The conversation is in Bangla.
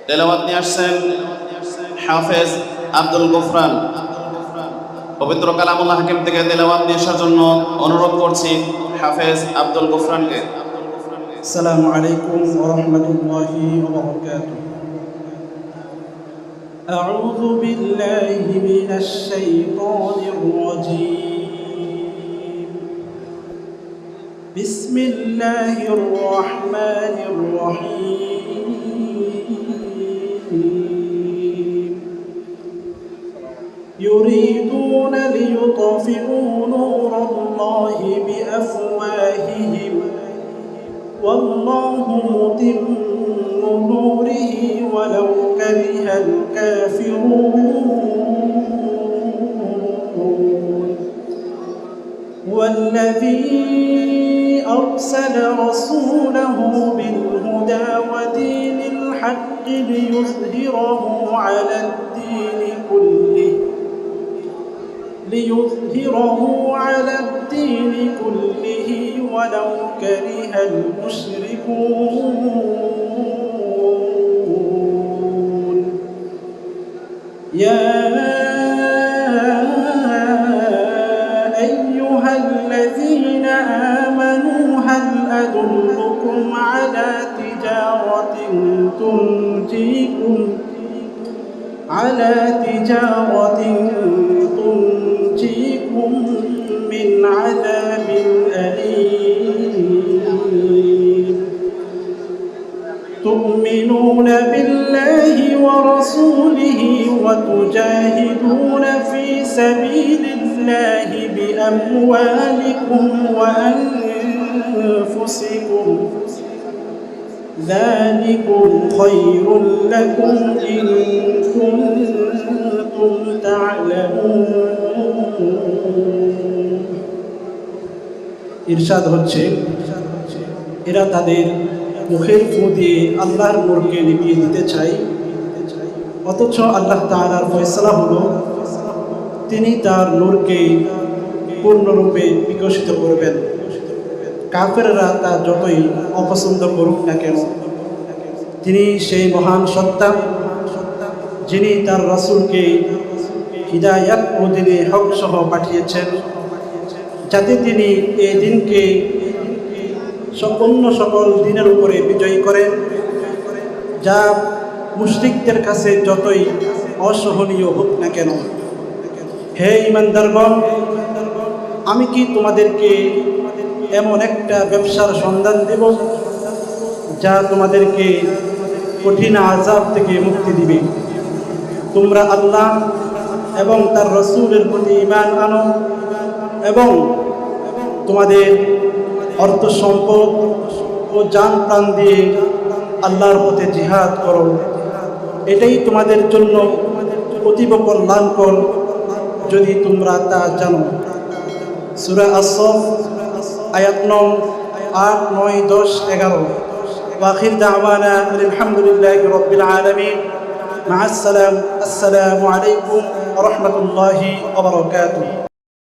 তেলাওয়াত নিয়ে আসছেন হাফেজ আব্দুল গফরান। পবিত্র কালামুল্লাহ হাকিম থেকে তেলাওয়াত নিয়ে আসার জন্য অনুরোধ করছি হাফেজ আব্দুল গফরানকে। আসসালামু আলাইকুম ওয়া রাহমাতুল্লাহি ওয়া বারাকাতুহু। আউযু বিল্লাহি মিনাশ শাইতানির রাজীম। বিসমিল্লাহির রাহমানির রাহিম। ইউরিদুনা লিইউতফিউ নূরাল্লাহি বিআফওয়াহিহিম والله متم نوره ولو كره الكافرون والذي أرسل رسوله بالهدى ودين الحق ليظهره على الدين كله ولو كره المشركون. يا أيها الذين آمنوا هل أدلكم على تجارة تنجيكم من عذاب أليم. تؤمنون بالله ورسوله وتجاهدون في سبيل الله بأموالكم وأنفسكم ذلكم خير لكم إن كنتم تعلمون. ইরশাদ হচ্ছে, এরা তাদের মুখের ফু দিয়ে আল্লাহর নূরকে নিভিয়ে দিতে চায়, অথচ আল্লাহ তাআলার ফয়সালা হলো তিনি তার নূরকে পূর্ণরূপে বিকশিত করবেন। কাফেররা তা যতই অপছন্দ করুক না কেন, তিনি সেই মহান সত্তা যিনি তার রাসূলকে হিদায়াত ও দ্বীনে হক সহ পাঠিয়েছেন, যাতে তিনি এই দিনকে অন্য সকল দিনের উপরে বিজয়ী করেন, যা মুশরিকদের কাছে যতই অসহনীয় হোক না কেন। হে ঈমানদারগণ, আমি কি তোমাদেরকে এমন একটা ব্যবসার সন্ধান দেব যা তোমাদেরকে কঠিন আযাব থেকে মুক্তি দিবে? তোমরা আল্লাহ এবং তার রাসূলের প্রতি ঈমান আনো এবং তোমাদের অর্থ সম্পদ ও জান প্রাণ দিয়ে আল্লাহর পথে জিহাদ করো, এটাই তোমাদের জন্য অতীব কল্যাণকর যদি তোমরা তা জানো। সূরা আস-সাফ আয়াত নং 8, 9, 10, 11। ওয়াখির দাওয়ানা আলহামদুলিল্লাহি রাব্বিল আলামিন। মা আসসালাম। আসসালামু আলাইকুম ওয়া রাহমাতুল্লাহি ওয়া বারাকাতুহু।